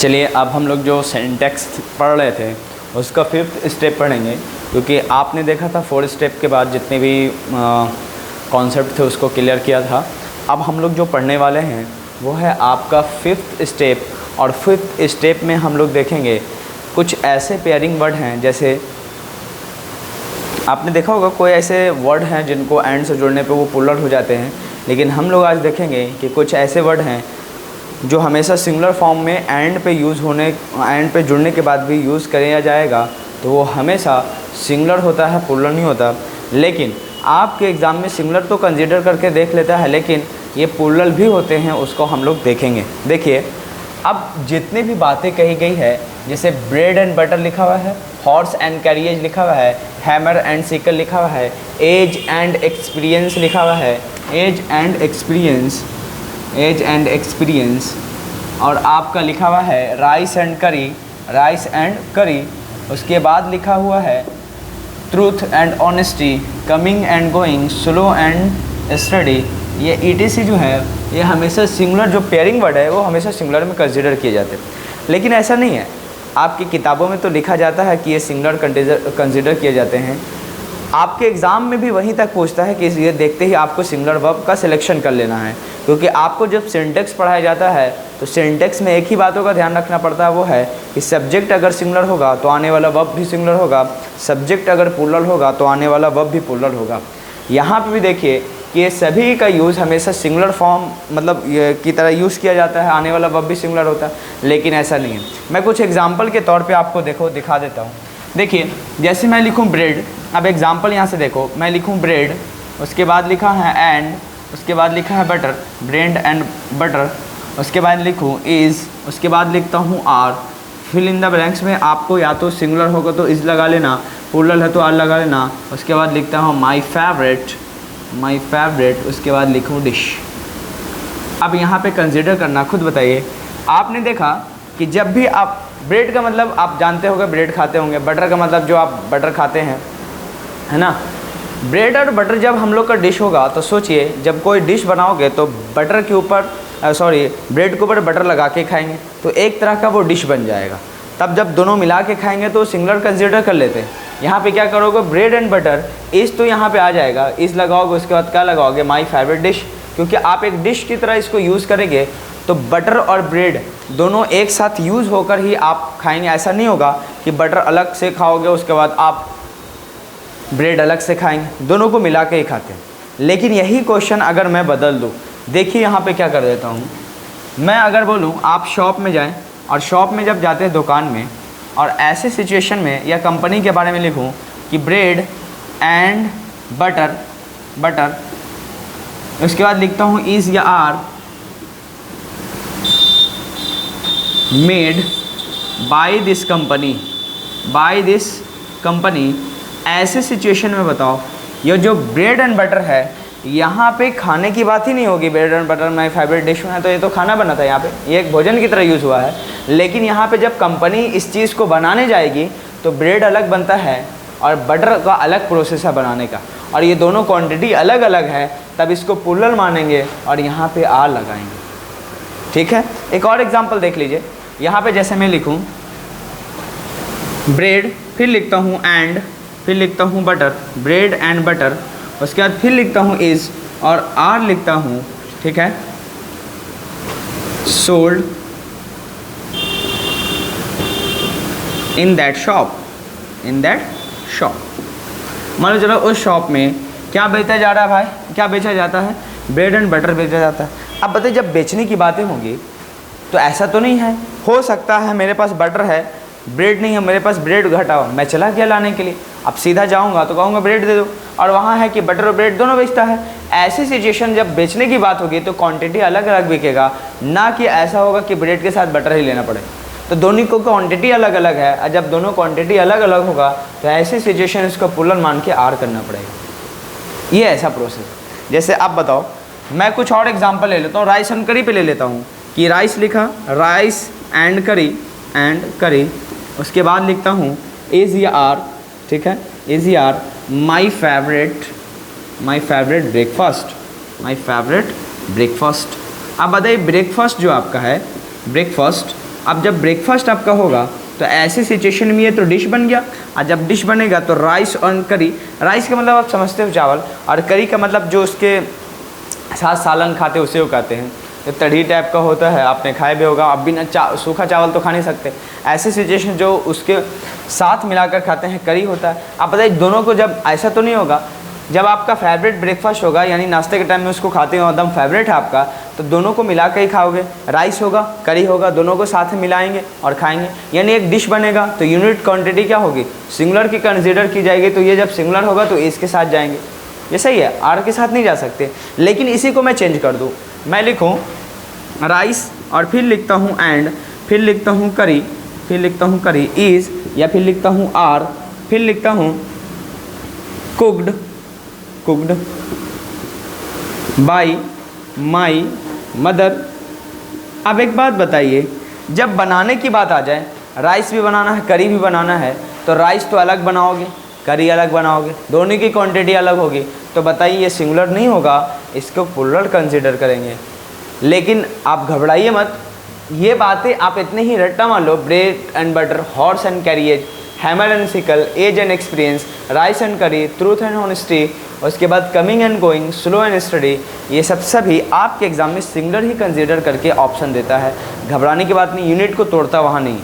चलिए अब हम लोग जो सिंटैक्स पढ़ रहे थे उसका 5th स्टेप पढ़ेंगे, क्योंकि आपने देखा था 4 स्टेप के बाद जितने भी कॉन्सेप्ट थे उसको क्लियर किया था। अब हम लोग जो पढ़ने वाले हैं वो है आपका 5th स्टेप, और 5th स्टेप में हम लोग देखेंगे कुछ ऐसे पेयरिंग वर्ड हैं, जैसे आपने देखा होगा कोई ऐसे वर्ड हैं जिनको एंड से जुड़ने पे वो पुलर हो जाते हैं, लेकिन हम लोग आज देखेंगे कि कुछ ऐसे वर्ड हैं जो हमेशा सिंगुलर फॉर्म में एंड पे जुड़ने के बाद भी यूज़ किया जाएगा तो वो हमेशा सिंगुलर होता है, पुलर नहीं होता। लेकिन आपके एग्ज़ाम में सिंगुलर तो कंसीडर करके देख लेता है, लेकिन ये पुलर भी होते हैं, उसको हम लोग देखेंगे। देखिए अब जितनी भी बातें कही गई है, जैसे ब्रेड एंड बटर लिखा हुआ है, हॉर्स एंड कैरियज लिखा हुआ है, हैमर एंड सिकल लिखा हुआ है, एज एंड एक्सपीरियंस लिखा हुआ है, एज एंड एक्सपीरियंस, और आपका लिखा हुआ है राइस एंड करी। उसके बाद लिखा हुआ है truth and honesty, coming and going, slow and steady. ये ETC जो है ये हमेशा सिंगुलर, जो पेयरिंग वर्ड है वो हमेशा सिंगुलर में कंसीडर किए जाते हैं, लेकिन ऐसा नहीं है। आपकी किताबों में तो लिखा जाता है कि ये सिंगुलर कंसीडर किए जाते हैं। आपके एग्ज़ाम में भी वहीं तक पूछता है कि ये देखते ही आपको सिंगुलर वर्ब का सिलेक्शन कर लेना है, क्योंकि आपको जब सिंटेक्स पढ़ाया जाता है तो सिंटेक्स में एक ही बातों का ध्यान रखना पड़ता है, वो है कि सब्जेक्ट अगर सिंगुलर होगा तो आने वाला वर्ब भी सिंगुलर होगा, सब्जेक्ट अगर प्लूरल होगा तो आने वाला वर्ब भी प्लूरल होगा। यहाँ पे भी देखिए कि ये सभी का यूज़ हमेशा सिंगुलर फॉर्म मतलब की तरह यूज़ किया जाता है, आने वाला वर्ब भी सिंगुलर होता है, लेकिन ऐसा नहीं है। मैं कुछ एग्जाम्पल के तौर पर आपको दिखा देता हूँ। देखिए जैसे मैं लिखूँ ब्रेड, अब एग्जाम्पल यहाँ से देखो, मैं लिखूँ ब्रेड, उसके बाद लिखा है एंड, उसके बाद लिखा है बटर, ब्रेड एंड बटर, उसके बाद लिखूँ इज़, उसके बाद लिखता हूँ are. Fill in the blanks में आपको या तो सिंगुलर होगा तो इज़ लगा लेना, प्लूरल है तो आर लगा लेना। उसके बाद लिखता हूँ माई फेवरेट, उसके बाद लिखूँ डिश। अब यहाँ पे कंसिडर करना, खुद बताइए। आपने देखा कि जब भी आप ब्रेड का मतलब आप जानते होंगे, ब्रेड खाते होंगे, बटर का मतलब जो आप बटर खाते हैं, है ना। ब्रेड और बटर जब हम लोग का डिश होगा तो सोचिए जब कोई डिश बनाओगे तो बटर के ऊपर ब्रेड के ऊपर बटर लगा के खाएंगे तो एक तरह का वो डिश बन जाएगा। तब जब दोनों मिला के खाएंगे तो सिंगुलर कंसीडर कर लेते हैं। यहाँ पे क्या करोगे, ब्रेड एंड बटर, इज़ तो यहाँ पे आ जाएगा, इज़ लगाओगे, उसके बाद क्या लगाओगे, माई फेवरेट डिश, क्योंकि आप एक डिश की तरह इसको यूज़ करेंगे तो बटर और ब्रेड दोनों एक साथ यूज़ होकर ही आप खाएंगे। ऐसा नहीं होगा कि बटर अलग से खाओगे उसके बाद आप ब्रेड अलग से खाएंगे, दोनों को मिला के ही खाते हैं। लेकिन यही क्वेश्चन अगर मैं बदल दूँ, देखिए यहाँ पे क्या कर देता हूँ, मैं अगर बोलूँ आप शॉप में जाएं, और शॉप में जब जाते हैं दुकान में, और ऐसे सिचुएशन में या कंपनी के बारे में लिखूँ कि ब्रेड एंड बटर, उसके बाद लिखता हूँ इज़ या are made by this company. ऐसे सिचुएशन में बताओ, ये जो ब्रेड एंड बटर है यहाँ पे खाने की बात ही नहीं होगी। Bread and butter my favourite dish में है तो ये तो खाना बना था, यहाँ पे ये एक भोजन की तरह यूज़ हुआ है। लेकिन यहाँ पे जब कंपनी इस चीज़ को बनाने जाएगी तो ब्रेड अलग बनता है और बटर का अलग प्रोसेस है बनाने का, और ये दोनों क्वांटिटी अलग अलग है, तब इसको प्लूरल मानेंगे और यहाँ पे आर लगाएंगे। ठीक है, एक और एग्जाम्पल देख लीजिए। यहाँ पे जैसे मैं लिखूँ ब्रेड, फिर लिखता हूँ एंड, फिर लिखता हूँ बटर, ब्रेड एंड बटर, उसके बाद फिर लिखता हूँ इज़ और आर लिखता हूँ, ठीक है, सोल्ड इन दैट शॉप। मान लो चलो उस शॉप में क्या बेचा जा रहा है भाई, क्या बेचा जाता है, ब्रेड एंड बटर बेचा जाता है। अब बताइए जब बेचने की बातें होंगी तो ऐसा तो नहीं है, हो सकता है मेरे पास बटर है, ब्रेड नहीं है, मेरे पास ब्रेड घटाओ, मैं चला गया लाने के लिए, अब सीधा जाऊंगा तो कहूँगा ब्रेड दे दो, और वहाँ है कि बटर और ब्रेड दोनों बेचता है। ऐसी सिचुएशन जब बेचने की बात होगी तो क्वांटिटी अलग अलग बिकेगा, ना कि ऐसा होगा कि ब्रेड के साथ बटर ही लेना पड़े। तो दोनों को क्वांटिटी अलग अलग है, और जब दोनों क्वांटिटी अलग अलग होगा तो ऐसी सिचुएशन इसको प्लूरल मान के आर करना पड़ेगा। ये ऐसा प्रोसेस। जैसे आप बताओ, मैं कुछ और एग्जाम्पल ले लेता हूँ, राइस एंड करी पे ले लेता हूँ कि राइस लिखा, राइस एंड करी, उसके बाद लिखता हूँ इज़ या आर, ठीक है, इज़ या आर माई फेवरेट ब्रेकफास्ट। अब बताइए ब्रेकफास्ट जो आपका है, ब्रेकफास्ट अब जब ब्रेकफास्ट आपका होगा तो ऐसी सिचुएशन में ये तो डिश बन गया, और जब डिश बनेगा तो राइस और करी, राइस का मतलब आप समझते हो चावल, और करी का मतलब जो उसके साथ सालन खाते उसे वो कहते हैं, तो तड़ी टाइप का होता है, आपने खाए भी होगा। आप बिना सूखा चावल तो खा नहीं सकते, ऐसी सिचुएशन जो उसके साथ मिलाकर खाते हैं करी होता है। आप बताइए दोनों को, जब ऐसा तो नहीं होगा, जब आपका फेवरेट ब्रेकफास्ट होगा यानी नाश्ते के टाइम में उसको खाते हो एकदम फेवरेट है आपका, तो दोनों को मिला कर ही खाओगे, राइस होगा करी होगा, दोनों को साथ में मिलाएंगे और खाएंगे, यानी एक डिश बनेगा। तो यूनिट क्वांटिटी क्या होगी, सिंगुलर की कंसीडर की जाएगी। तो ये जब सिंगुलर होगा तो इसके साथ जाएंगे, ये सही है, आर के साथ नहीं जा सकते। लेकिन इसी को मैं चेंज कर दूँ, मैं लिखूँ राइस और फिर लिखता हूँ एंड, फिर लिखता हूँ करी, फिर लिखता हूँ करी इज़, या फिर लिखता हूँ आर, फिर लिखता हूँ कुक्ड बाई माई मदर। अब एक बात बताइए, जब बनाने की बात आ जाए, राइस भी बनाना है करी भी बनाना है, तो राइस तो अलग बनाओगे, करी अलग बनाओगे, दोनों की क्वांटिटी अलग होगी, तो बताइए ये सिंगुलर नहीं होगा, इसको प्लुरल कंसीडर करेंगे। लेकिन आप घबराइए मत, ये बातें आप इतने ही रट्टा मान लो, bread and butter, horse and carriage, hammer and sickle, age and experience, rice and curry, truth and honesty, उसके बाद coming and going, slow and steady, ये सब सभी आपके एग्जाम में सिंगुलर ही कंसीडर करके ऑप्शन देता है। घबराने की बात नहीं, यूनिट को तोड़ता वहाँ नहीं।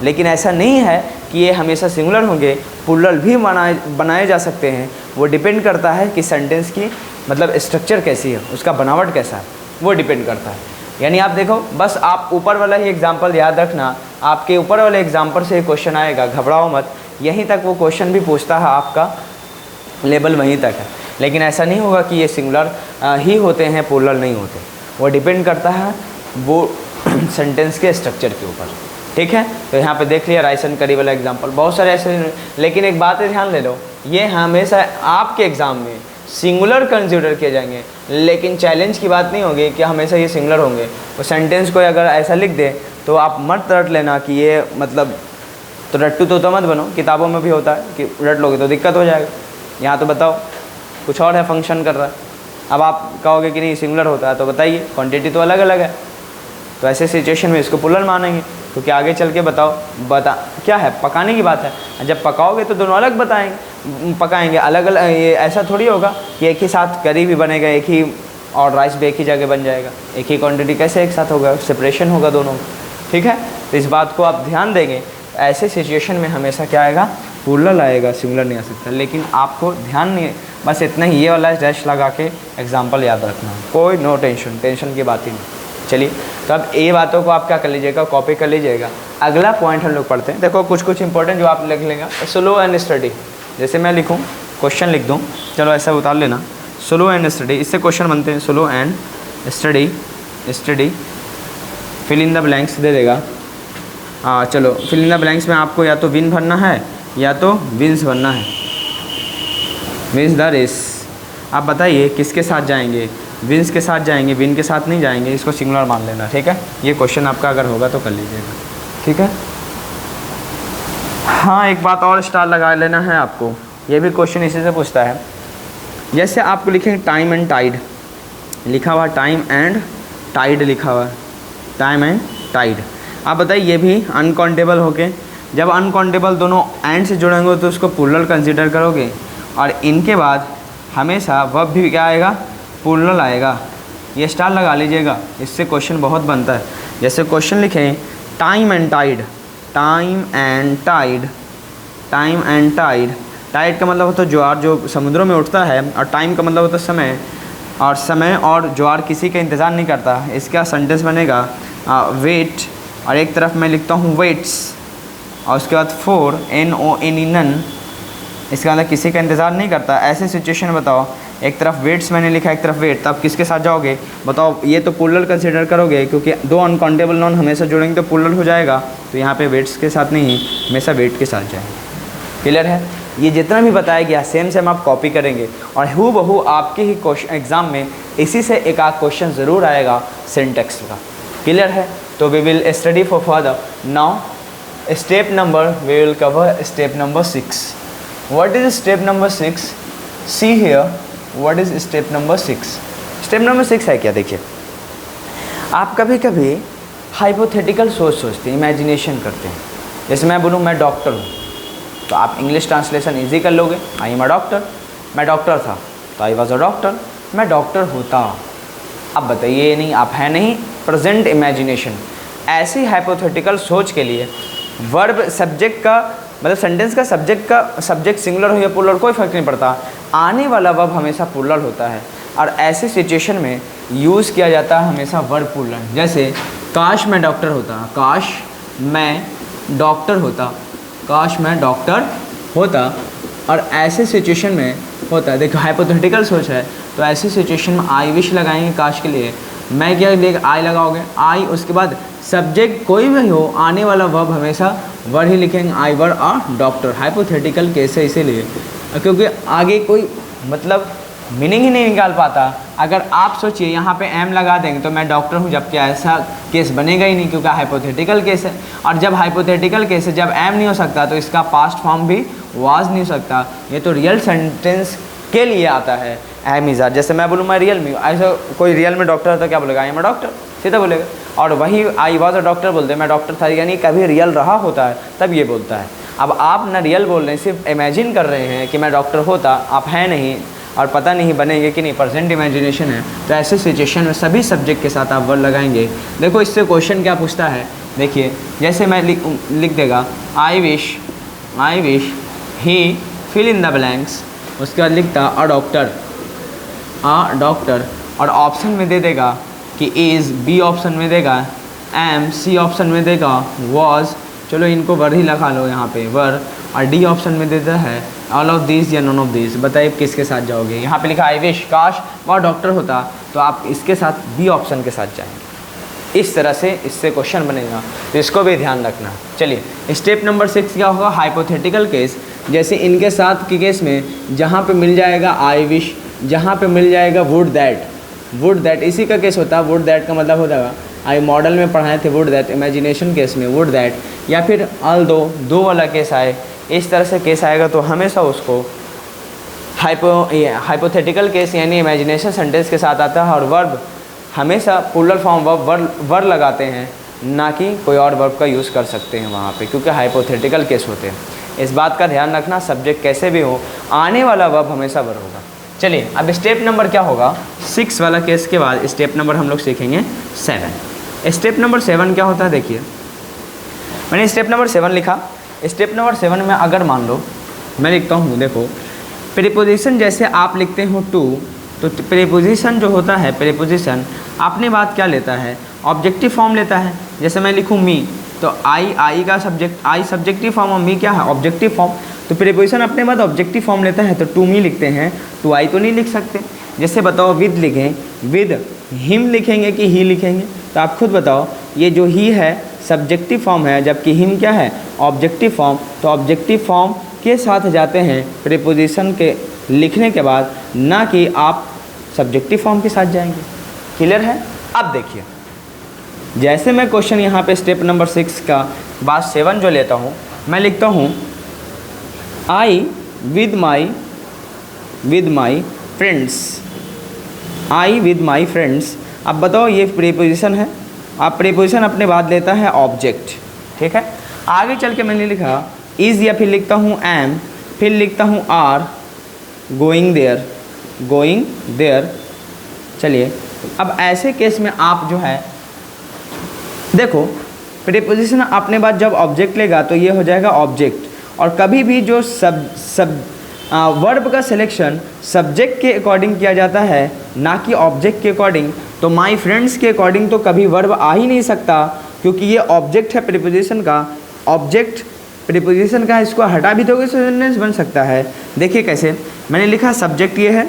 लेकिन ऐसा नहीं है कि ये हमेशा सिंगुलर होंगे, प्लुरल भी बनाए जा सकते हैं। वो डिपेंड करता है कि सेंटेंस की मतलब स्ट्रक्चर कैसी है, उसका बनावट कैसा है, वो डिपेंड करता है। यानी आप देखो, बस आप ऊपर वाला ही एग्जाम्पल याद रखना, आपके ऊपर वाले एग्जाम्पल से क्वेश्चन आएगा, घबराओ मत, यहीं तक वो क्वेश्चन भी पूछता है, आपका लेवल वहीं तक है। लेकिन ऐसा नहीं होगा कि ये सिंगुलर ही होते हैं, प्लुरल नहीं होते, वो डिपेंड करता है वो सेंटेंस के स्ट्रक्चर के ऊपर। ठीक है, तो यहाँ पे देख लिया राइस एंड करी वाला एग्जाम्पल, बहुत सारे ऐसे। लेकिन एक बात है ध्यान ले लो, ये हमेशा आपके एग्ज़ाम में सिंगुलर कंसीडर किए जाएंगे, लेकिन चैलेंज की बात नहीं होगी कि हमेशा ये सिंगुलर होंगे। वो सेंटेंस को अगर ऐसा लिख दे तो आप मत रट लेना कि ये मतलब, तो रट्टू तो मत बनो, किताबों में भी होता है कि रट लोगे तो दिक्कत हो जाएगा। यहाँ तो बताओ कुछ और है, फंक्शन कर रहा है, अब आप कहोगे कि नहीं सिंगुलर होता है, तो बताइए क्वांटिटी तो अलग अलग है। तो ऐसे सिचुएशन में इसको प्लुरल मानेंगे, क्योंकि आगे चल के बता क्या है, पकाने की बात है। जब पकाओगे तो दोनों अलग पकाएंगे, अलग अलग। ये ऐसा थोड़ी होगा कि एक ही साथ करी भी बनेगा, एक ही और राइस भी एक ही जगह बन जाएगा, एक ही क्वांटिटी कैसे एक साथ होगा, सेपरेशन होगा दोनों। ठीक है, तो इस बात को आप ध्यान देंगे। ऐसे सिचुएशन में हमेशा क्या आएगा, प्लुरल आएगा, सिंगुलर नहीं आ सकता। लेकिन आपको ध्यान नहीं, बस इतना ही, ये वाला डैश लगा के एग्जाम्पल याद रखना, कोई नो टेंशन की बात ही नहीं। चलिए, तो अब ये बातों को आप क्या कर लीजिएगा, कॉपी कर लीजिएगा। अगला पॉइंट हम लोग पढ़ते हैं। देखो कुछ इंपॉर्टेंट जो आप लिख लेंगे, स्लो एंड स्टडी। जैसे मैं लिखूँ, क्वेश्चन लिख दूँ, चलो ऐसा उतार लेना, स्लो एंड स्टडी, इससे क्वेश्चन बनते हैं। Slow and steady, fill in the blanks दे देगा। चलो फिल इन द ब्लैंक्स में आपको या तो विन भरना है या तो विंस भरना है, विंस द रेस। आप बताइए किसके साथ जाएंगे, विंस के साथ जाएंगे, विन के साथ नहीं जाएंगे, इसको सिंगुलर मान लेना। ठीक है, ये क्वेश्चन आपका अगर होगा तो कर लीजिएगा। ठीक है, हाँ एक बात और स्टार लगा लेना है आपको, ये भी क्वेश्चन इसी से पूछता है। जैसे आपको लिखेंगे टाइम एंड टाइड लिखा हुआ, टाइम एंड टाइड लिखा हुआ, टाइम एंड टाइड। आप बताइए ये भी अनकाउंटेबल होके, जब अनकाउंटेबल दोनों एंड से जुड़ेंगे तो उसको प्लुरल कंसीडर करोगे, और इनके बाद हमेशा वर्ब भी क्या आएगा, प्लुरल आएगा। ये स्टार लगा लीजिएगा, इससे क्वेश्चन बहुत बनता है। जैसे क्वेश्चन लिखें time and tide, time and tide, time and tide. Tide का मतलब होता है ज्वार जो समुद्रों में उठता है, और टाइम का मतलब होता है समय, और समय और ज्वार किसी का इंतज़ार नहीं करता। इसका सेंटेंस बनेगा वेट, और एक तरफ मैं लिखता हूँ वेट्स, और उसके बाद फोर NONE नन, इसका मतलब किसी का इंतज़ार नहीं करता। ऐसे सिचुएशन बताओ, एक तरफ वेट्स मैंने लिखा, एक तरफ वेट, तब किसके साथ जाओगे बताओ। ये तो प्लुरल कंसीडर करोगे, क्योंकि दो अनकाउंटेबल नॉन हमेशा जुड़ेंगे तो प्लुरल हो जाएगा। तो यहाँ पे वेट्स के साथ नहीं, हमेशा वेट के साथ जाएंगे। क्लियर है, ये जितना भी बताया गया सेम आप कॉपी करेंगे, और हूबहू आपके ही क्वेश्चन एग्जाम में इसी से एक आध क्वेश्चन ज़रूर आएगा सिंटैक्स का। क्लियर है, तो we will study for further. Now step number, we will cover step number 6। What is step number 6? See here, what is step number 6? Step number 6 है क्या, देखिए आप कभी कभी हाइपोथेटिकल सोचते हैं, इमेजिनेशन करते हैं। जैसे मैं बोलूँ मैं डॉक्टर हूँ, तो आप इंग्लिश ट्रांसलेशन इजी कर लोगे, आई एम अ डॉक्टर। मैं डॉक्टर था तो आई वॉज अ डॉक्टर। मैं डॉक्टर होता, अब बताइए, नहीं आप है नहीं, प्रेजेंट इमेजिनेशन। ऐसी हाइपोथेटिकल सोच के लिए वर्ब सब्जेक्ट का मतलब सेंटेंस का सब्जेक्ट सिंगुलर हो या प्लूरल कोई फर्क नहीं पड़ता, आने वाला वर्ब हमेशा प्लूरल होता है और ऐसे सिचुएशन में यूज़ किया जाता है हमेशा वर्ब प्लूरल। जैसे काश मैं डॉक्टर होता, काश मैं डॉक्टर होता, काश मैं डॉक्टर होता। और ऐसे सिचुएशन में होता है, देखो हाइपोथेटिकल सोच है तो ऐसी सिचुएशन में आई विश लगाएंगे काश के लिए, मैं क्या देख आई लगाओगे, आई, उसके बाद सब्जेक्ट कोई भी हो, आने वाला वर्ब हमेशा वर ही लिखेंगे, आई वर अ डॉक्टर। हाइपोथेटिकल केस है इसीलिए, क्योंकि आगे कोई मतलब मीनिंग ही नहीं निकाल पाता। अगर आप सोचिए यहाँ पे एम लगा देंगे तो मैं डॉक्टर हूँ, जबकि ऐसा केस बनेगा ही नहीं क्योंकि हाइपोथेटिकल केस है। और जब हाइपोथेटिकल केस है, जब एम नहीं हो सकता तो इसका पास्ट फॉर्म भी वाज नहीं हो सकता। ये तो रियल सेंटेंस के लिए आता है एम इज़ आर। जैसे मैं बोलूँ मैं रियल में, ऐसा कोई रियल में डॉक्टर है तो क्या बोलेगा, आई एम अ डॉक्टर, सीधा बोलेगा। और वही आई वाज अ डॉक्टर बोलते हैं, मैं डॉक्टर था, यानी कभी रियल रहा होता है तब ये बोलता है। अब आप ना रियल बोल रहे हैं, सिर्फ इमेजिन कर रहे हैं कि मैं डॉक्टर होता, आप हैं नहीं और पता नहीं बनेंगे कि नहीं, प्रेजेंट इमेजिनेशन है। तो ऐसे सिचुएशन में सभी सब्जेक्ट के साथ आप वर्ड लगाएंगे। देखो इससे क्वेश्चन क्या पूछता है, देखिए जैसे मैं लिख देगा I wish he fill in the blanks, उसके बाद लिखता अ डॉक्टर, और ऑप्शन में दे देगा कि इज़, बी ऑप्शन में देगा एम, सी ऑप्शन में देगा वॉज, चलो इनको वर ही लगा लो यहाँ पे वर, और डी ऑप्शन में देता है ऑल ऑफ दिस या नॉन ऑफ दिस। बताइए किसके साथ जाओगे। यहाँ पे लिखा आई विश, काश वह डॉक्टर होता, तो आप इसके साथ बी ऑप्शन के साथ जाएंगे। इस तरह से इससे क्वेश्चन बनेगा, तो इसको भी ध्यान रखना। चलिए स्टेप नंबर 6 क्या होगा, हाइपोथेटिकल केस। जैसे इनके साथ के केस में जहाँ पे मिल जाएगा आई विश, जहाँ पे मिल जाएगा वुड दैट, इसी का केस होता है। वुड दैट का मतलब होता है, आई मॉडल में पढ़ाए थे वुड दैट, इमेजिनेशन केस में वुड दैट, या फिर ऑल दो वाला केस आए, इस तरह से केस आएगा तो हमेशा उसको हाइपोथेटिकल केस यानी इमेजिनेशन सेंटेंस के साथ आता है। और वर्ब हमेशा प्लूरल फॉर्म वर्ब लगाते हैं, ना कि कोई और वर्ब का यूज़ कर सकते हैं वहाँ पे, क्योंकि हाइपोथेटिकल केस होते हैं। इस बात का ध्यान रखना, सब्जेक्ट कैसे भी हो, आने वाला वर्ब हमेशा वर्ब होगा। चलिए अब स्टेप नंबर क्या होगा, 6 वाला केस के बाद स्टेप नंबर हम लोग सीखेंगे 7। स्टेप नंबर 7 क्या होता है, देखिए मैंने स्टेप नंबर 7 लिखा। स्टेप नंबर 7 में अगर मान लो मैं लिखता हूँ, देखो प्रीपोजिशन जैसे आप लिखते हो टू, तो प्रीपोजिशन जो होता है, प्रीपोजिशन अपने बात क्या लेता है, ऑब्जेक्टिव फॉर्म लेता है। जैसे मैं लिखूँ मी, तो आई का सब्जेक्ट, आई सब्जेक्टिव फॉर्म और मी क्या है, ऑब्जेक्टिव फॉर्म। तो प्रीपोजिशन अपने बाद ऑब्जेक्टिव फॉर्म लेता है, तो टू मी लिखते हैं, टू आई तो नहीं लिख सकते। जैसे बताओ विद लिखें, विद हिम लिखेंगे कि ही लिखेंगे, तो आप खुद बताओ। ये जो ही है सब्जेक्टिव फॉर्म है, जबकि हिम क्या है, ऑब्जेक्टिव फॉर्म। तो ऑब्जेक्टिव फॉर्म के साथ जाते हैं प्रीपोजिशन के लिखने के बाद, ना कि आप सब्जेक्टिव फॉर्म के साथ जाएंगे। क्लियर है। अब देखिए जैसे मैं क्वेश्चन यहाँ पे स्टेप नंबर 6 का बाद 7 जो लेता हूँ, मैं लिखता हूँ I with my friends, I with my friends. अब बताओ ये प्रीपोजिशन है, अब प्रीपोजिशन अपने बाद लेता है ऑब्जेक्ट, ठीक है। आगे चल के मैंने लिखा इज़, या फिर लिखता हूँ एम, फिर लिखता हूँ आर, गोइंग देयर। चलिए अब ऐसे केस में आप जो है देखो प्रीपोजिशन अपने बाद जब ऑब्जेक्ट लेगा तो ये हो जाएगा ऑब्जेक्ट। और कभी भी जो वर्ब का सिलेक्शन सब्जेक्ट के अकॉर्डिंग किया जाता है, ना कि ऑब्जेक्ट के अकॉर्डिंग। तो माई फ्रेंड्स के अकॉर्डिंग तो कभी वर्ब आ ही नहीं सकता, क्योंकि ये ऑब्जेक्ट है प्रीपोजिशन का, ऑब्जेक्ट प्रीपोजिशन का, इसको हटा भी दोगे सेंटेंस बन सकता है। देखिए कैसे मैंने लिखा, सब्जेक्ट ये है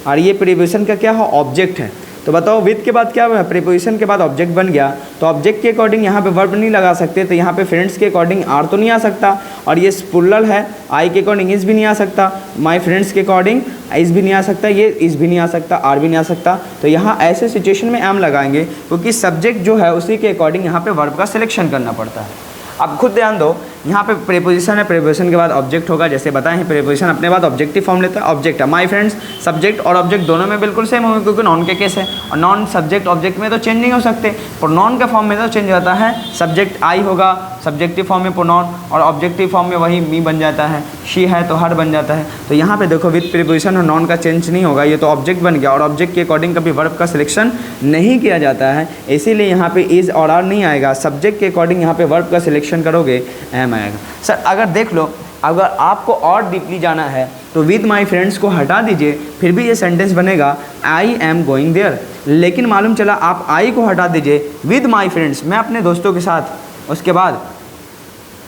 और ये प्रीपोजिशन का क्या है, ऑब्जेक्ट है। तो बताओ विद के बाद क्या हुआ, प्रीपोजिशन के बाद ऑब्जेक्ट बन गया, तो ऑब्जेक्ट के अकॉर्डिंग यहाँ पे वर्ब नहीं लगा सकते, तो यहाँ पे फ्रेंड्स के अकॉर्डिंग आर तो नहीं आ सकता, और ये प्लूरल है, आई के अकॉर्डिंग इस भी नहीं आ सकता, माई फ्रेंड्स के अकॉर्डिंग इस भी नहीं आ सकता, ये इस भी नहीं आ सकता, आर भी नहीं आ सकता। तो यहाँ ऐसे सिचुएशन में एम लगाएंगे, क्योंकि सब्जेक्ट जो है उसी के अकॉर्डिंग यहाँ पे वर्ब का सिलेक्शन करना पड़ता है। अब खुद ध्यान दो, यहाँ पे प्रीपोजिशन है, प्रीपोजिशन के बाद ऑब्जेक्ट होगा, जैसे बताएं प्रीपोजिशन अपने बाद ऑब्जेक्टिव फॉर्म लेता है। ऑब्जेक्ट है माय फ्रेंड्स, सब्जेक्ट और ऑब्जेक्ट दोनों में बिल्कुल सेम होंगे क्योंकि नॉन के केस है, और नॉन सब्जेक्ट ऑब्जेक्ट में तो चेंज नहीं हो सकते, प्रोनाउन के फॉर्म में तो चेंज होता है। सब्जेक्ट आई होगा, सब्जेक्टिव फॉर्म में प्रोनाउन, और ऑब्जेक्टिव फॉर्म में वही मी बन जाता है, शी है तो हर बन जाता है। तो यहाँ पे देखो विद प्रीपोजिशन और नॉन का चेंज नहीं होगा, ये तो ऑब्जेक्ट बन गया, और ऑब्जेक्ट के अकॉर्डिंग कभी वर्ब का सिलेक्शन नहीं किया जाता है, इसीलिए यहाँ पे इज और आर नहीं आएगा। सब्जेक्ट के अकॉर्डिंग यहाँ पे वर्ब का सिलेक्शन करोगे एम आएगा। सर अगर देख लो, अगर आपको और डीपली जाना है तो विद माई फ्रेंड्स को हटा दीजिए, फिर भी ये सेंटेंस बनेगा आई एम गोइंग देयर। लेकिन मालूम चला आप आई को हटा दीजिए, विद माई फ्रेंड्स मैं अपने दोस्तों के साथ उसके बाद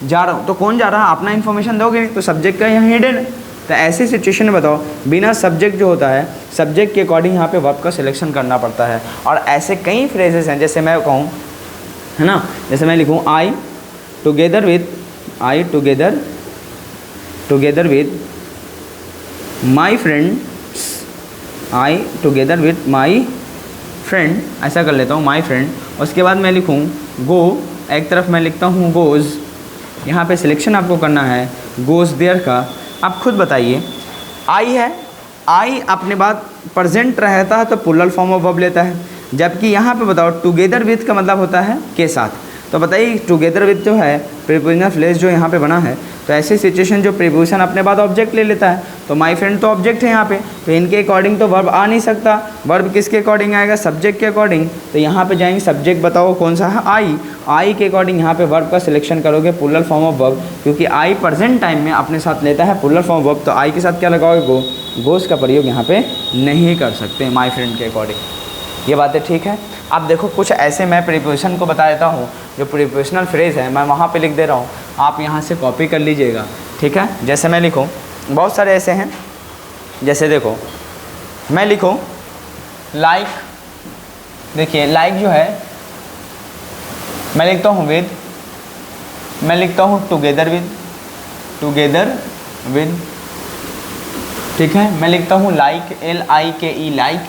जा रहा हूँ, तो कौन जा रहा है, अपना इन्फॉर्मेशन दोगे, तो सब्जेक्ट का यहाँ हिडन है। तो ऐसी सिचुएशन में बताओ, बिना सब्जेक्ट जो होता है, सब्जेक्ट के अकॉर्डिंग यहाँ पे वर्ब का सिलेक्शन करना पड़ता है। और ऐसे कई फ्रेजेस हैं, जैसे मैं कहूँ है ना, जैसे मैं लिखूँ आई together with my friends, I together with my friend, ऐसा कर लेता हूँ माई फ्रेंड। उसके बाद मैं लिखूँ गो, एक तरफ मैं लिखता हूँ गोज़, यहाँ पे सिलेक्शन आपको करना है गोज़ देयर का। आप खुद बताइए, आई है, आई अपने बाद प्रेजेंट रहता है तो प्लूरल फॉर्म ऑफ वर्ब लेता है, जबकि यहाँ पे बताओ टुगेदर विथ का मतलब होता है के साथ। तो बताइए टुगेदर विथ जो है प्रीपोजिशनल फ्रेज जो यहाँ पे बना है, तो ऐसी सिचुएशन जो प्रीपोजिशन अपने बाद ऑब्जेक्ट ले लेता है, तो माय फ्रेंड तो ऑब्जेक्ट है यहाँ पे, तो इनके अकॉर्डिंग तो वर्ब आ नहीं सकता। वर्ब किसके अकॉर्डिंग आएगा, सब्जेक्ट के अकॉर्डिंग। तो यहाँ पे जाएंगे सब्जेक्ट बताओ कौन सा है, आई के अकॉर्डिंग यहाँ पे वर्ब का सिलेक्शन करोगे प्लूरल फॉर्म ऑफ वर्ब, क्योंकि आई प्रेजेंट टाइम में अपने साथ लेता है प्लूरल फॉर्म वर्ब, तो आई के साथ क्या लगाओगे गोज़ का प्रयोग यहाँ पे नहीं कर सकते माई फ्रेंड के अकॉर्डिंग। ये बातें ठीक है। अब देखो कुछ ऐसे मैं प्रीपोजिशन को बता देता हूँ, जो प्रीपोजिशनल फ्रेज है मैं वहाँ पे लिख दे रहा हूँ, आप यहाँ से कॉपी कर लीजिएगा, ठीक है। जैसे मैं लिखूँ, बहुत सारे ऐसे हैं, जैसे देखो मैं लिखूँ लाइक, देखिए लाइक जो है मैं लिखता हूँ विद, मैं लिखता हूँ टुगेदर विद, ठीक है। मैं लिखता हूँ like, LIKE like,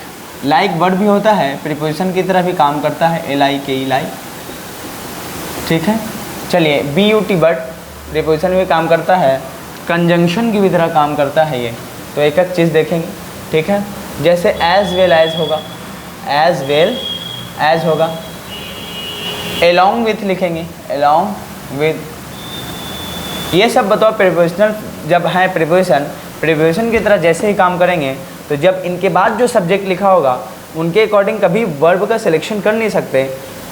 like word भी होता है, प्रीपोजिशन की तरह भी काम करता है, LIKE लाइक, ठीक है। चलिए BUT बट प्रीपोजिशन भी काम करता है, कंजंक्शन की भी तरह काम करता है ये, तो एक एक चीज़ देखेंगे, ठीक है। जैसे एज वेल एज होगा, एज वेल एज होगा, along with लिखेंगे, along with, ये सब बताओ प्रीपोजिशनल जब है प्रीपोजिशन की तरह जैसे ही काम करेंगे, तो जब इनके बाद जो सब्जेक्ट लिखा होगा उनके अकॉर्डिंग कभी वर्ब का सिलेक्शन कर नहीं सकते,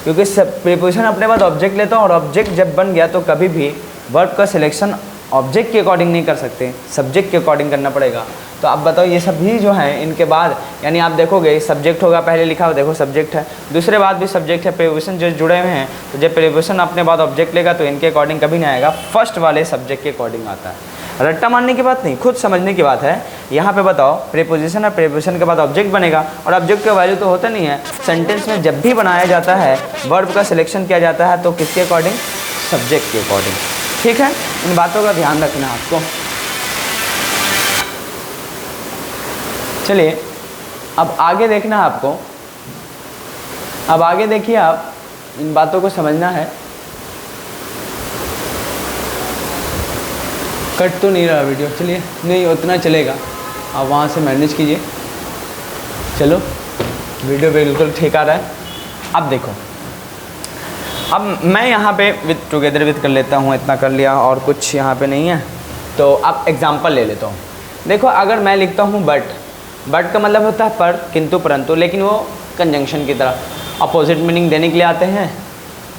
क्योंकि सब प्रीपोजिशन अपने बाद ऑब्जेक्ट लेता हूँ, और ऑब्जेक्ट जब बन गया तो कभी भी वर्ब का सिलेक्शन ऑब्जेक्ट के अकॉर्डिंग नहीं कर सकते, सब्जेक्ट के अकॉर्डिंग करना पड़ेगा। तो अब बताओ ये सभी जो हैं इनके बाद, यानी आप देखोगे सब्जेक्ट होगा, पहले लिखा हो देखो सब्जेक्ट है, दूसरे बाद भी सब्जेक्ट है, प्रीपोजिशन जो जुड़े हुए हैं, तो जब प्रीपोजिशन अपने बाद ऑब्जेक्ट लेगा तो इनके अकॉर्डिंग कभी नहीं आएगा, फर्स्ट वाले सब्जेक्ट के अकॉर्डिंग आता है। रट्टा मारने की बात नहीं, खुद समझने की बात है। यहाँ पे बताओ प्रीपोजिशन और प्रीपोजिशन के बाद ऑब्जेक्ट बनेगा, और ऑब्जेक्ट का वैल्यू तो होता नहीं है, सेंटेंस में जब भी बनाया जाता है वर्ब का सिलेक्शन किया जाता है तो किसके अकॉर्डिंग, सब्जेक्ट के अकॉर्डिंग, ठीक है। इन बातों का ध्यान रखना आपको। चलिए अब आगे देखना है आपको, अब आगे देखिए, आप इन बातों को समझना है। कट तो नहीं रहा वीडियो, चलिए नहीं उतना चलेगा, आप वहाँ से मैनेज कीजिए। चलो वीडियो बिल्कुल ठीक आ रहा है। अब देखो, अब मैं यहाँ पे विद टुगेदर विद कर लेता हूँ, इतना कर लिया और कुछ यहाँ पे नहीं है, तो अब एग्जांपल ले लेता हूँ। देखो अगर मैं लिखता हूँ बट का मतलब होता है पर, किंतु, परंतु, लेकिन वो कंजंक्शन की तरह अपोजिट मीनिंग देने के लिए आते हैं,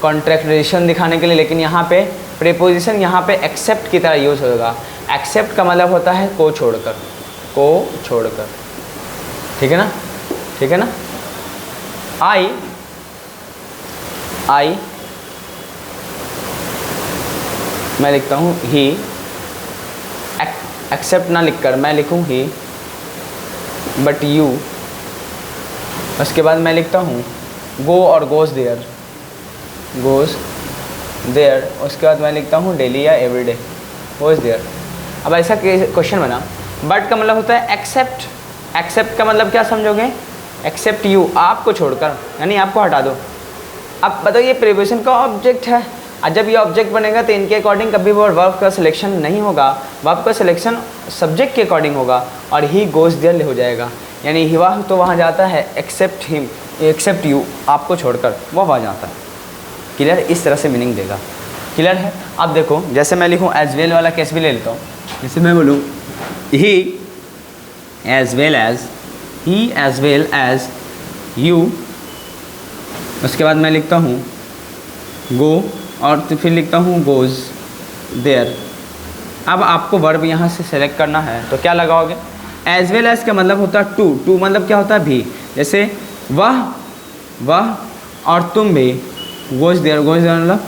कॉन्ट्रैक्शन दिखाने के लिए, लेकिन यहाँ पे प्रीपोजिशन यहाँ पे एक्सेप्ट की तरह यूज़ होगा। एक्सेप्ट का मतलब होता है को छोड़कर, ठीक है ना, ठीक है ना। आई मैं लिखता हूँ ही, एक्सेप्ट ना लिखकर मैं लिखूँ ही, बट यू, उसके बाद मैं लिखता हूँ गो और गोज़ देयर, उसके बाद मैं लिखता हूँ डेली या एवरीडे, गोज़ देयर। अब ऐसा क्वेश्चन बना, बट का मतलब होता है एक्सेप्ट का मतलब क्या समझोगे, एक्सेप्ट यू, आपको छोड़कर, यानी आपको हटा दो। अब बताओ ये प्रीपोजिशन का ऑब्जेक्ट है, और जब ये ऑब्जेक्ट बनेगा तो इनके अकॉर्डिंग कभी वो वर्ब का सिलेक्शन नहीं होगा, वर्ब का सिलेक्शन सब्जेक्ट के अकॉर्डिंग होगा और ही गोज़ देयर हो जाएगा, यानी वह तो वहाँ जाता है एक्सेप्ट हिम, एक्सेप्ट यू, आपको छोड़कर वो वहाँ जाता है। क्लियर? इस तरह से मीनिंग देगा। क्लियर है? अब देखो जैसे मैं लिखूँ एज वेल वाला केस भी ले लेता हूँ। जैसे मैं बोलूँ ही एज वेल एज यू, उसके बाद मैं लिखता हूँ गो और तो फिर लिखता हूँ गोज़ देयर। अब आपको वर्ब यहाँ से सेलेक्ट करना है तो क्या लगाओगे? एज वेल एज का मतलब होता है टू, टू मतलब क्या होता है? भी। जैसे वह और तुम भी, गोज़ देयर, गोज़ देयर मतलब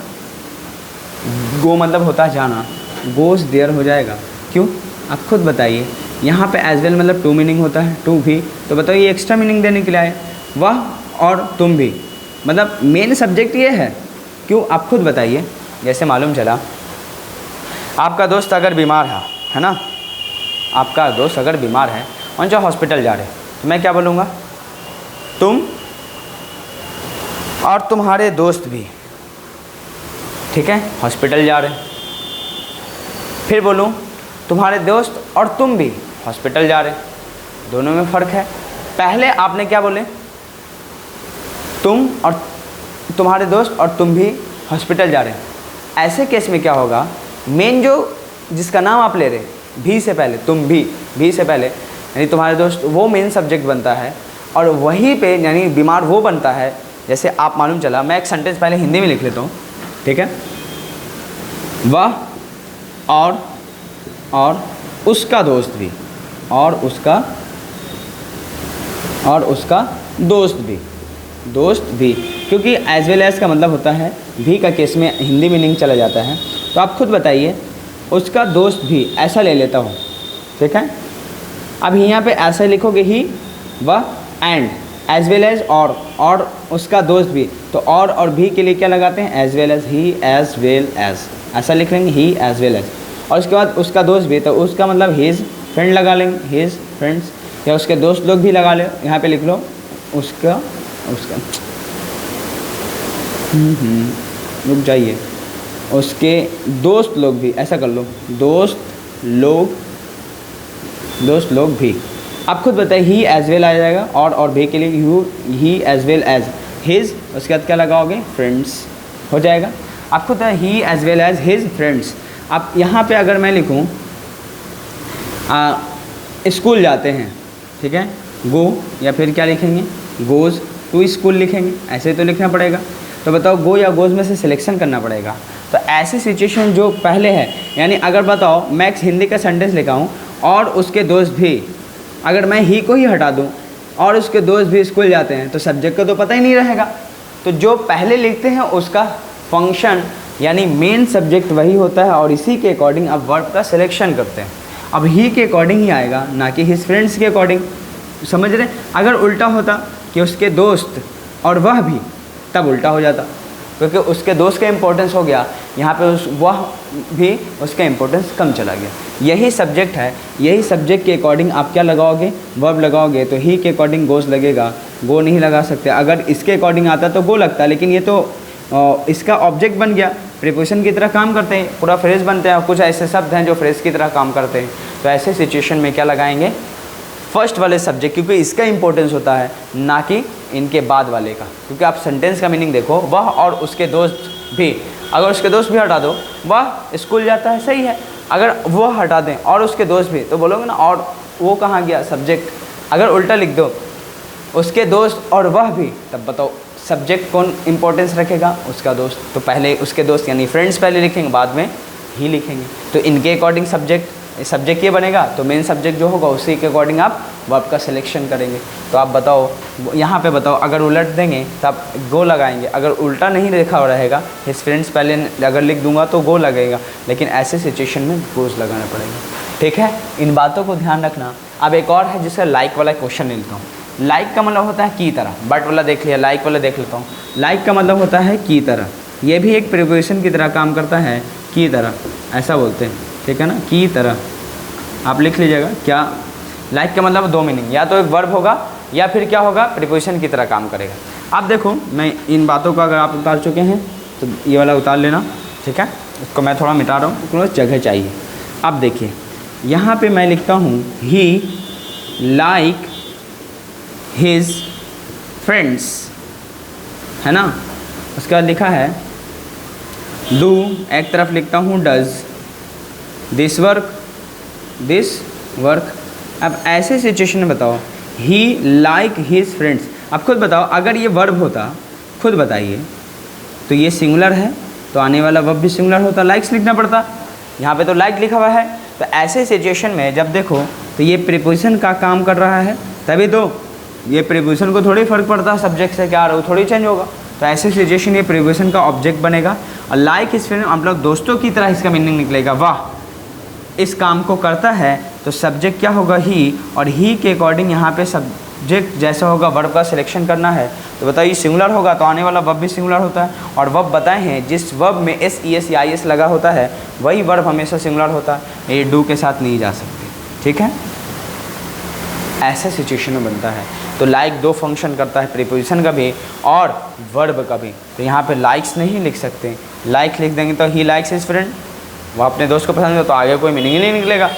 गो मतलब होता है जाना, गोज़ देयर हो जाएगा। क्यों? आप खुद बताइए। यहाँ पे एज वेल मतलब टू मीनिंग होता है, टू भी, तो बताओ ये एक्स्ट्रा मीनिंग देने के लिए आए। वह और तुम भी मतलब मेन सब्जेक्ट ये है। क्यों? आप खुद बताइए। जैसे मालूम चला आपका दोस्त अगर बीमार है ना, आपका दोस्त अगर बीमार है और जो हॉस्पिटल जा रहे तो मैं क्या बोलूँगा? तुम और तुम्हारे दोस्त भी, ठीक है, हॉस्पिटल जा रहे। फिर बोलूँ तुम्हारे दोस्त और तुम भी हॉस्पिटल जा रहे, दोनों में फ़र्क है। पहले आपने क्या बोले? तुम और तुम्हारे दोस्त और तुम भी हॉस्पिटल जा रहे हैं। ऐसे केस में क्या होगा? मेन जो जिसका नाम आप ले रहे भी से पहले, तुम भी से पहले यानी तुम्हारे दोस्त, वो मेन सब्जेक्ट बनता है और वहीं पे यानी बीमार वो बनता है। जैसे आप मालूम चला, मैं एक सेंटेंस पहले हिंदी में लिख लेता हूँ, ठीक है। वह और उसका दोस्त भी, और उसका दोस्त भी, क्योंकि एज वेल एज का मतलब होता है भी का केस में हिंदी मीनिंग चला जाता है। तो आप खुद बताइए, उसका दोस्त भी, ऐसा ले लेता हूँ, ठीक है। अब यहाँ पे ऐसा लिखोगे ही, वह एंड एज वेल एज और उसका दोस्त भी, तो और भी के लिए क्या लगाते हैं? एज वेल एज, ही एज वेल एज, ऐसा लिख लेंगे, ही एज वेल एज। और उसके बाद उसका दोस्त भी, तो उसका मतलब हिज फ्रेंड लगा लेंगे, हिज फ्रेंड्स, या उसके दोस्त लोग भी लगा लो। यहाँ पे लिख लो उसका रुक जाइए, उसके दोस्त लोग भी, ऐसा कर लो, दोस्त लोग भी। आप खुद बताइए, ही एज वेल आ जाएगा और भी के लिए you, he as well as his, उसके बाद क्या लगाओगे? फ्रेंड्स हो जाएगा। आप खुद ही as well as his friends. आप यहाँ पे अगर मैं लिखूँ स्कूल जाते हैं, ठीक है, गो, या फिर क्या लिखेंगे? गोज़ टू स्कूल लिखेंगे, ऐसे तो लिखना पड़ेगा। तो बताओ गो या गोज़ में से सिलेक्शन करना पड़ेगा। तो ऐसी सिचुएशन जो पहले है, यानी अगर बताओ मैं एक हिंदी का सेंटेंस लिखा हूँ और उसके दोस्त भी, अगर मैं ही को ही हटा दूँ और उसके दोस्त भी स्कूल जाते हैं, तो सब्जेक्ट का तो पता ही नहीं रहेगा। तो जो पहले लिखते हैं उसका फंक्शन यानी मेन सब्जेक्ट वही होता है और इसी के अकॉर्डिंग आप वर्ब का सिलेक्शन करते हैं। अब ही के अकॉर्डिंग ही आएगा, ना कि हिज फ्रेंड्स के अकॉर्डिंग। समझ रहे? अगर उल्टा होता कि उसके दोस्त और वह भी, तब उल्टा हो जाता, क्योंकि उसके दोस्त का इम्पोर्टेंस हो गया, यहाँ पे वह भी उसका इम्पोर्टेंस कम चला गया। यही सब्जेक्ट है, यही सब्जेक्ट के अकॉर्डिंग आप क्या लगाओगे? वर्ब लगाओगे। तो ही के अकॉर्डिंग गोज़ लगेगा, गो नहीं लगा सकते। अगर इसके अकॉर्डिंग आता तो गो लगता, लेकिन ये तो इसका ऑब्जेक्ट बन गया, प्रीपोजिशन की तरह काम करते हैं, पूरा फ्रेज बनते हैं। कुछ ऐसे शब्द हैं जो फ्रेज की तरह काम करते हैं। तो ऐसे सिचुएशन में क्या लगाएंगे? फर्स्ट वाले सब्जेक्ट, क्योंकि इसका इंपॉर्टेंस होता है, ना कि इनके बाद वाले का। क्योंकि आप सेंटेंस का मीनिंग देखो, वह और उसके दोस्त भी, अगर उसके दोस्त भी हटा दो, वह स्कूल जाता है, सही है। अगर वह हटा दें और उसके दोस्त भी, तो बोलोगे ना और वो कहाँ गया सब्जेक्ट। अगर उल्टा लिख दो उसके दोस्त और वह भी, तब बताओ सब्जेक्ट कौन इंपॉर्टेंस रखेगा? उसका दोस्त। तो पहले उसके दोस्त यानी फ्रेंड्स पहले लिखेंगे, बाद में ही लिखेंगे। तो इनके अकॉर्डिंग सब्जेक्ट ये बनेगा, तो मेन सब्जेक्ट जो होगा उसी के अकॉर्डिंग आप वर्ब का सिलेक्शन करेंगे। तो आप बताओ, यहाँ पे बताओ, अगर उलट देंगे तब गो लगाएंगे, अगर उल्टा नहीं लिखा रहेगा, हिज फ्रेंड्स पहले अगर लिख दूंगा तो गो लगेगा, लेकिन ऐसे सिचुएशन में गोज़ लगाना पड़ेगा। ठीक है, इन बातों को ध्यान रखना। अब एक और है जिसका लाइक वाला क्वेश्चन ले लेता हूँ। लाइक का मतलब होता है की तरह, बट वाला देख लिया, लाइक वाला देख लेता हूँ। लाइक का मतलब होता है की तरह, ये भी एक प्रीपोजिशन की तरह काम करता है, की तरह ऐसा बोलते हैं, ठीक है ना, की तरह आप लिख लीजिएगा। क्या लाइक का मतलब दो मीनिंग, या तो एक वर्ब होगा या फिर क्या होगा, प्रीपोजिशन की तरह काम करेगा। आप देखो, मैं इन बातों को अगर आप उतार चुके हैं तो ये वाला उतार लेना। ठीक है, इसको मैं थोड़ा मिटा रहा हूँ, थोड़ा जगह चाहिए। अब देखिए यहाँ पे मैं लिखता हूँ ही लाइक हिज फ्रेंड्स, है ना। उसके बाद लिखा है डू, एक तरफ लिखता हूँ डज, दिस वर्क। अब ऐसे सिचुएशन में बताओ ही लाइक हिज फ्रेंड्स, अब खुद बताओ अगर ये वर्ब होता, खुद बताइए, तो ये सिंगुलर है तो आने वाला वर्ब भी सिंगुलर होता, लाइक्स लिखना पड़ता। यहाँ पे तो लाइक लिखा हुआ है, तो ऐसे सिचुएशन में जब देखो तो ये प्रीपोजिशन का काम कर रहा है, तभी तो ये प्रीपोजिशन को थोड़ी फर्क पड़ता है सब्जेक्ट से, क्या वो थोड़ी चेंज होगा। तो ऐसे सिचुएशन ये प्रीपोजिशन का ऑब्जेक्ट बनेगा और लाइक इस फ्रेंड हम लोग दोस्तों की तरह इसका मीनिंग निकलेगा, वाह इस काम को करता है। तो सब्जेक्ट क्या होगा ही, और ही के अकॉर्डिंग यहाँ पे सब्जेक्ट जैसा होगा वर्ब का सिलेक्शन करना है। तो बताइए सिंगुलर होगा तो आने वाला वर्ब भी सिंगुलर होता है, और वर्ब बताए हैं जिस वर्ब में एस ई एस या आई एस लगा होता है वही वर्ब हमेशा सिंगुलर होता है, ये डू के साथ नहीं जा सकते, ठीक है। ऐसा सिचुएशन में बनता है। तो लाइक दो फंक्शन करता है, प्रीपोजिशन का भी और वर्ब का भी। तो यहाँ पे लाइक्स नहीं लिख सकते, लाइक लिख देंगे तो ही लाइक्स हिज फ्रेंड, वो अपने दोस्त को पसंद है, तो आगे कोई मीनिंग ही नहीं निकलेगा,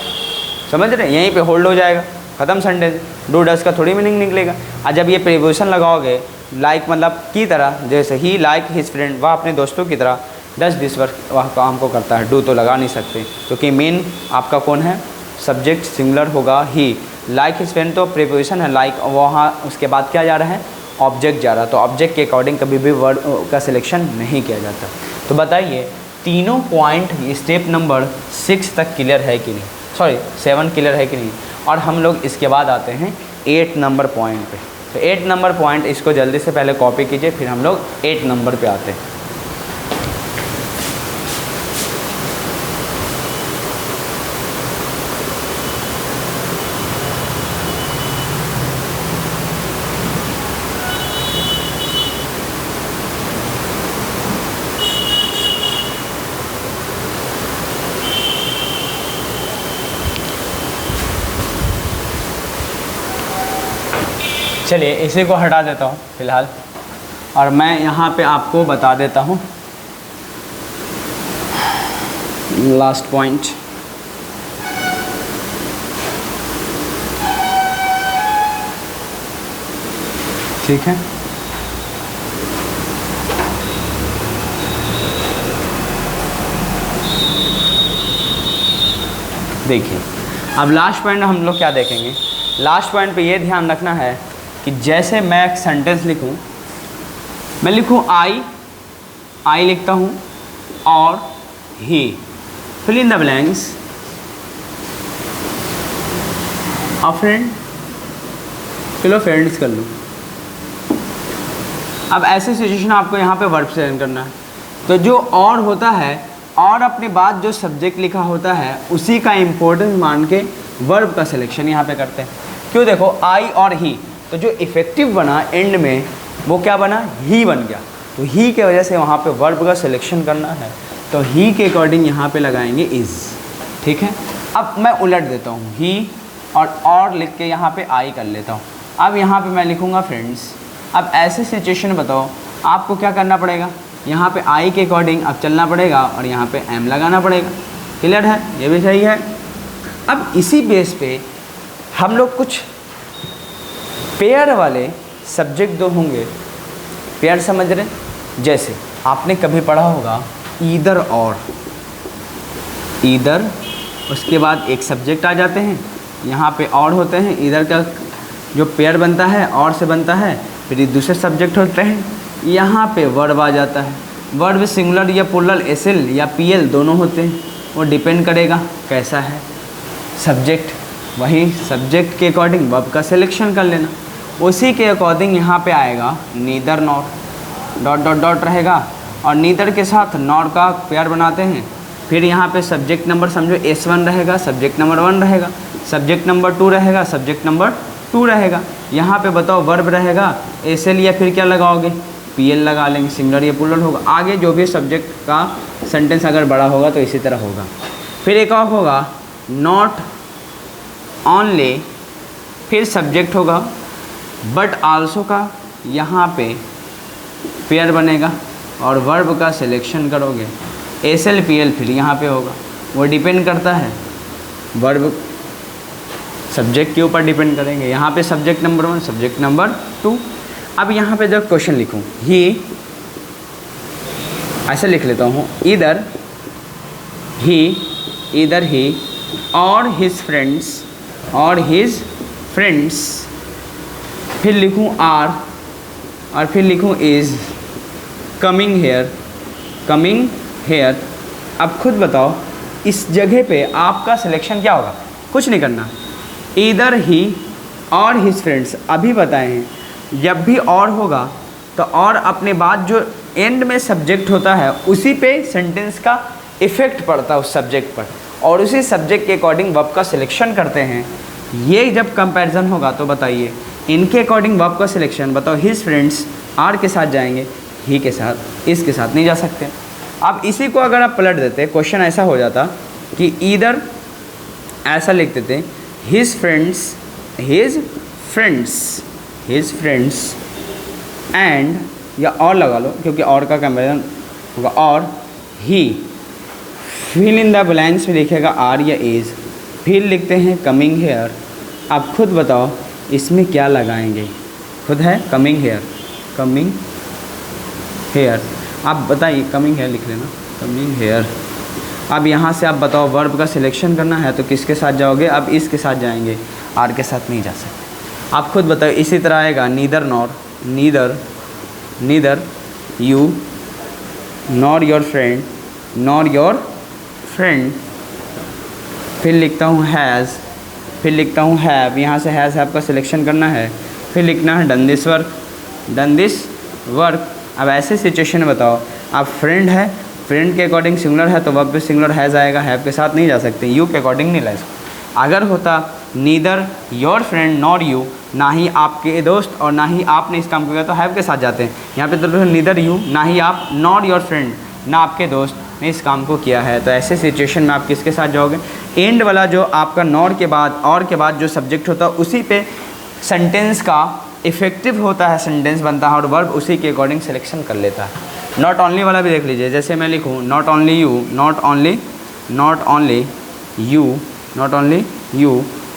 समझ रहे, यहीं पे होल्ड हो जाएगा, ख़त्म सेंटेंस। डू डज का थोड़ी मीनिंग निकलेगा। और जब ये प्रीपोजिशन लगाओगे लाइक मतलब की तरह, जैसे ही लाइक हिज फ्रेंड, वह अपने दोस्तों की तरह, डज दिस वर्क वह काम को करता है, डू तो लगा नहीं सकते क्योंकि मेन आपका कौन है, सब्जेक्ट सिंगुलर होगा ही। लाइक हिज फ्रेंड तो प्रीपोजिशन है लाइक, वहाँ उसके बाद क्या जा रहा है, ऑब्जेक्ट जा रहा है, तो ऑब्जेक्ट के अकॉर्डिंग कभी भी वर्ड का सिलेक्शन नहीं किया जाता। तो बताइए तीनों पॉइंट स्टेप नंबर 6 तक क्लियर है कि नहीं, सॉरी 7 क्लियर है कि नहीं। और हम लोग इसके बाद आते हैं 8 नंबर पॉइंट पे। तो 8 नंबर पॉइंट इसको जल्दी से पहले कॉपी कीजिए, फिर हम लोग 8 नंबर पे आते हैं। चलिए इसी को हटा देता हूँ फ़िलहाल, और मैं यहाँ पे आपको बता देता हूँ लास्ट पॉइंट। ठीक है, देखिए अब लास्ट पॉइंट हम लोग क्या देखेंगे। लास्ट पॉइंट पे ये ध्यान रखना है कि जैसे मैं एक सेंटेंस लिखूं, मैं लिखूं आई लिखता हूं और he, fill in the blanks, a friend, चलो फ्रेंड्स कर लूँ। अब ऐसे सिचुएशन आपको यहाँ पे वर्ब से करना है, तो जो और होता है और अपने बाद जो सब्जेक्ट लिखा होता है उसी का इम्पोर्टेंस मान के वर्ब का सिलेक्शन यहाँ पे करते हैं। क्यों, देखो आई और ही, तो जो इफ़ेक्टिव बना एंड में वो क्या बना, ही बन गया। तो ही के वजह से वहाँ पे वर्ब का सिलेक्शन करना है, तो ही के अकॉर्डिंग यहाँ पे लगाएंगे इज़। ठीक है, अब मैं उलट देता हूँ, ही और लिख के यहाँ पे आई कर लेता हूँ। अब यहाँ पे मैं लिखूँगा फ्रेंड्स। अब ऐसे सिचुएशन बताओ आपको क्या करना पड़ेगा, यहाँ पे आई के अकॉर्डिंग अब चलना पड़ेगा और यहाँ पे एम लगाना पड़ेगा। क्लियर है, ये भी सही है। अब इसी बेस पे हम लोग कुछ पेयर वाले सब्जेक्ट दो होंगे, पेयर समझ रहे, जैसे आपने कभी पढ़ा होगा ईदर और, ईदर उसके बाद एक सब्जेक्ट आ जाते हैं, यहाँ पे और होते हैं, ईदर का जो पेयर बनता है और से बनता है, फिर दूसरे सब्जेक्ट होते हैं, यहाँ पे वर्ब आ जाता है। वर्ब सिंगुलर या प्लूरल, एसएल या पीएल दोनों होते हैं, वो डिपेंड करेगा कैसा है सब्जेक्ट, वही सब्जेक्ट के अकॉर्डिंग वर्ब का सिलेक्शन कर लेना। उसी के अकॉर्डिंग यहाँ पे आएगा neither nor, dot dot dot रहेगा और नीदर के साथ नॉर का पेयर बनाते हैं। फिर यहाँ पे सब्जेक्ट नंबर समझो S1 रहेगा, सब्जेक्ट नंबर 1 रहेगा, सब्जेक्ट नंबर 2 रहेगा, सब्जेक्ट नंबर 2 रहेगा। यहाँ पे बताओ वर्ब रहेगा एसएल या फिर क्या लगाओगे, पीएल लगा लेंगे, सिंगुलर या प्लूरल होगा। आगे जो भी सब्जेक्ट का सेंटेंस अगर बड़ा होगा तो इसी तरह होगा। फिर एक और होगा नॉट ओनली, फिर सब्जेक्ट होगा बट आल्सो का, यहाँ पे पेयर बनेगा और वर्ब का सिलेक्शन करोगे SLPL फिर यहाँ पे होगा, वो डिपेंड करता है वर्ब सब्जेक्ट के ऊपर डिपेंड करेंगे। यहाँ पे सब्जेक्ट नंबर 1, सब्जेक्ट नंबर 2। अब यहाँ पे जब क्वेश्चन लिखूँ, ही, ऐसे लिख लेता हूँ, इधर ही और हिज फ्रेंड्स, फिर लिखूँ आर और फिर लिखूँ इज़ कमिंग हेयर। अब खुद बताओ इस जगह पे आपका सिलेक्शन क्या होगा? कुछ नहीं करना, इधर ही और हिज फ्रेंड्स अभी बताए हैं। जब भी और होगा तो और अपने बाद जो एंड में सब्जेक्ट होता है उसी पे सेंटेंस का इफ़ेक्ट पड़ता है उस सब्जेक्ट पर, और उसी सब्जेक्ट के अकॉर्डिंग वर्ब का सिलेक्शन करते हैं। ये जब कंपैरिजन होगा तो बताइए इनके अकॉर्डिंग वर्ब का सिलेक्शन बताओ, हिज फ्रेंड्स आर के साथ जाएंगे, ही के साथ, इसके साथ नहीं जा सकते। अब इसी को अगर आप पलट देते, क्वेश्चन ऐसा हो जाता कि इधर ऐसा लिख देते, हिज फ्रेंड्स एंड, या और लगा लो क्योंकि और का कंपैरिजन होगा, और he, fill in the blanks में लिखेगा आर या इज़, फिर लिखते हैं कमिंग हेयर। आप खुद बताओ इसमें क्या लगाएंगे? खुद है कमिंग हेयर, आप बताइए, कमिंग हेयर लिख लेना, कमिंग हेयर। अब यहाँ से आप बताओ वर्ब का सिलेक्शन करना है तो किसके साथ जाओगे? अब इसके साथ जाएंगे, आर के साथ नहीं जा सकते। आप खुद बताओ, इसी तरह आएगा neither you nor your friend, फिर लिखता हूँ हैज़, फिर लिखता हूँ हैव, यहाँ से हैव का सिलेक्शन करना है, फिर लिखना है डन दिस वर्क। अब ऐसे सिचुएशन में बताओ, आप फ्रेंड है, फ्रेंड के अकॉर्डिंग सिंगुलर है तो वर्ब पे सिंगुलर हैज़ आएगा, हैव के साथ नहीं जा सकते, यू के अकॉर्डिंग नहीं ला सकते। अगर होता neither your friend nor you, ना ही आपके दोस्त और ना ही आपने इस काम को किया तो हैव के साथ जाते हैं। यहाँ पे तो नीदर यू, ना ही आप, नॉर योर फ्रेंड, ना आपके दोस्त ने इस काम को किया है, तो ऐसे सिचुएशन में आप किसके साथ जाओगे? एंड वाला जो आपका नॉर के बाद, और के बाद जो सब्जेक्ट होता है उसी पे सेंटेंस का इफ़ेक्टिव होता है, सेंटेंस बनता है और वर्ब उसी के अकॉर्डिंग सिलेक्शन कर लेता है। नॉट ओनली वाला भी देख लीजिए, जैसे मैं लिखूँ not only you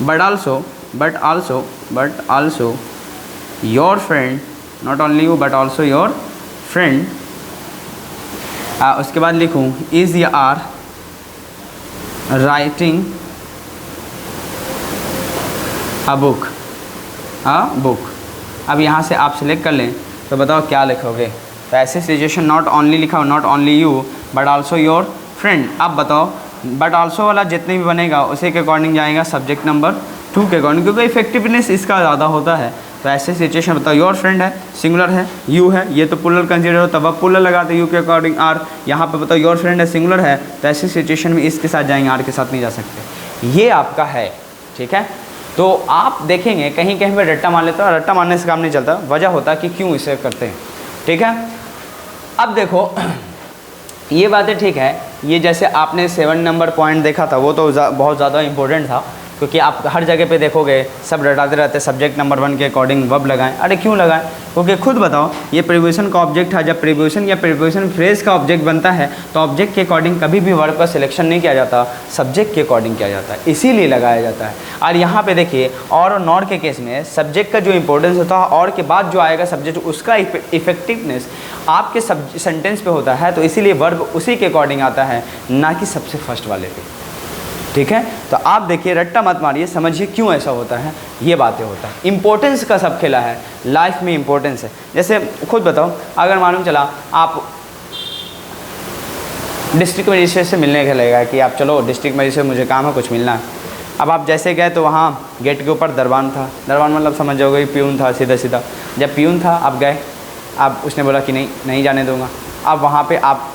but also your friend, not only you but also your friend. उसके बाद लिखूँ इज़ या आर राइटिंग अ बुक। अब यहाँ से आप सिलेक्ट कर लें तो बताओ क्या लिखोगे? तो ऐसे सिचुएशन नॉट ओनली लिखा हो, not only you but also your friend. अब बताओ बट आल्सो वाला जितने भी बनेगा उसी के अकॉर्डिंग जाएगा सब्जेक्ट नंबर 2 के अकॉर्डिंग, क्योंकि इफेक्टिवनेस इसका ज़्यादा होता है। तो ऐसे सिचुएशन बताओ, योर फ्रेंड है, सिंगुलर है, यू है, ये तो प्लूरल कंसीडर हो तब आप प्लूरल लगाते यू के अकॉर्डिंग आर। यहाँ पे बताओ योर फ्रेंड है, सिंगुलर है, तो ऐसी सिचुएशन में इसके साथ जाएंगे, आर के साथ नहीं जा सकते। ये आपका है, ठीक है। तो आप देखेंगे कहीं कहीं पे रट्टा मार लेते हो, रट्टा मारने से काम नहीं चलता, वजह होता है कि क्यों इसे करते हैं, ठीक है। अब देखो ये बातें ठीक है, ये जैसे आपने 7 नंबर पॉइंट देखा था वो तो बहुत ज़्यादा इंपॉर्टेंट था, क्योंकि आप हर जगह पे देखोगे सब रटाते रहते सब्जेक्ट नंबर 1 के अकॉर्डिंग वर्ब लगाएं। अरे क्यों लगाएं? क्योंकि खुद बताओ ये प्रीपोजिशन का ऑब्जेक्ट है, जब प्रीपोजिशन या प्रीपोजिशन फ्रेज का ऑब्जेक्ट बनता है तो ऑब्जेक्ट के अकॉर्डिंग कभी भी वर्ब का सिलेक्शन नहीं किया जाता, सब्जेक्ट के अकॉर्डिंग किया जाता है, इसीलिए लगाया जाता है। और यहाँ पे देखिए और नॉर के केस में सब्जेक्ट का जो इंपॉर्टेंस होता है और के बाद जो आएगा सब्जेक्ट उसका इफेक्टिवनेस आपके सेंटेंस पे होता है, तो इसीलिए वर्ब उसी के अकॉर्डिंग आता है, ना कि सबसे फर्स्ट वाले पे, ठीक है। तो आप देखिए रट्टा मत मारिए, समझिए क्यों ऐसा होता है, ये बातें होता है। इंपॉर्टेंस का सब खेला है, लाइफ में इंपॉर्टेंस है। जैसे खुद बताओ, अगर मालूम चला आप डिस्ट्रिक्ट मजिस्ट्रेट से मिलने चलेगा कि आप चलो डिस्ट्रिक्ट मजिस्ट्रेट मुझे काम है, कुछ मिलना है। अब आप जैसे गए तो वहाँ गेट के ऊपर दरबान था, दरबान मतलब समझ जाओगे प्यून था, सीधा सीधा। जब प्यून था आप गए, अब उसने बोला कि नहीं जाने दूँगा। अब वहाँ पर आप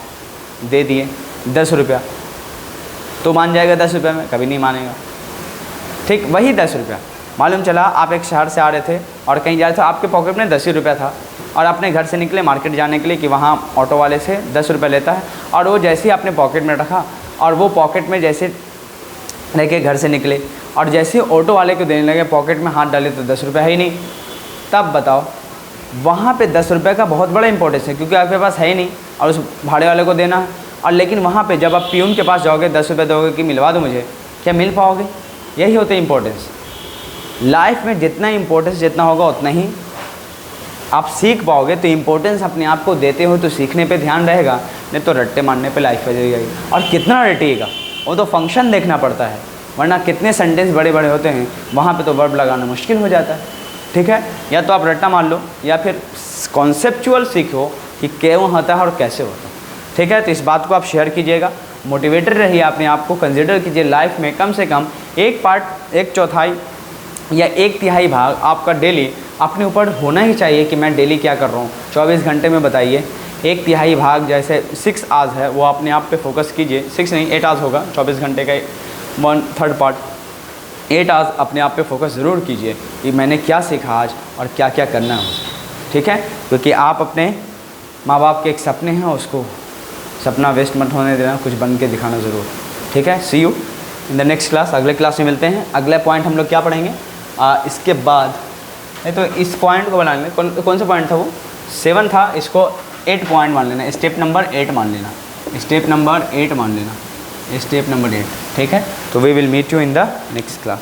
दे दिए 10 रुपया, तो मान जाएगा 10 रुपये में? कभी नहीं मानेगा, ठीक। वही 10 रुपया मालूम चला आप एक शहर से आ रहे थे और कहीं जा रहे थे, आपके पॉकेट में 10 ही रुपया था और अपने घर से निकले मार्केट जाने के लिए कि वहाँ ऑटो वाले से 10 रुपये लेता है, और वो जैसे ही आपने पॉकेट में रखा और वो पॉकेट में जैसे लेके घर से निकले और जैसे ऑटो वाले को देने लगे, पॉकेट में हाथ डाले तो 10 रुपये है ही नहीं। तब बताओ वहाँ पे 10 रुपये का बहुत बड़ा इंपॉर्टेंस है, क्योंकि आपके पास है ही नहीं और उस भाड़े वाले को देना है। और लेकिन वहाँ पे जब आप प्यून के पास जाओगे 10 रुपये दोगे कि मिलवा दो मुझे, क्या मिल पाओगे? यही होता है इम्पोर्टेंस। लाइफ में जितना इम्पोर्टेंस जितना होगा उतना ही आप सीख पाओगे। तो इम्पोर्टेंस अपने आप को देते हो तो सीखने पे ध्यान रहेगा, नहीं तो रट्टे मारने पे लाइफ हो जाएगी। और कितना रटिएगा, वो तो फंक्शन देखना पड़ता है, वरना कितने सेंटेंस बड़े बड़े होते हैं, वहाँ पे तो वर्ब लगाना मुश्किल हो जाता है। ठीक है, या तो आप रट्टा मार लो या फिर कॉन्सेप्चुअल सीखो कि क्यों होता है और कैसे होता है। ठीक है, तो इस बात को आप शेयर कीजिएगा, मोटिवेटेड रहिए, अपने आप को कंसिडर कीजिए। लाइफ में कम से कम एक पार्ट, एक चौथाई या एक तिहाई भाग आपका डेली अपने ऊपर होना ही चाहिए कि मैं डेली क्या कर रहा हूँ। 24 घंटे में बताइए, एक तिहाई भाग जैसे 6 आवर्स है वो अपने आप पे फोकस कीजिए। 6 नहीं 8 आवर्स होगा, 24 घंटे का 1/3 पार्ट, 8 आवर्स अपने आप पे फोकस ज़रूर कीजिए कि मैंने क्या सीखा आज और क्या क्या करना है मुझे। ठीक है, क्योंकि आप अपने माँ बाप के एक सपने हैं, उसको सपना वेस्ट मत होने देना, कुछ बन के दिखाना ज़रूर। ठीक है, see you in the next class. अगले क्लास में मिलते हैं। अगला पॉइंट हम लोग क्या पढ़ेंगे इसके बाद? नहीं तो इस पॉइंट को बना लेंगे। कौन सा पॉइंट था वो? 7 था, इसको 8 पॉइंट मान लेना, स्टेप नंबर 8 मान लेना, स्टेप नंबर 8 मान लेना, स्टेप नंबर 8। ठीक है, तो we will meet you in the next class.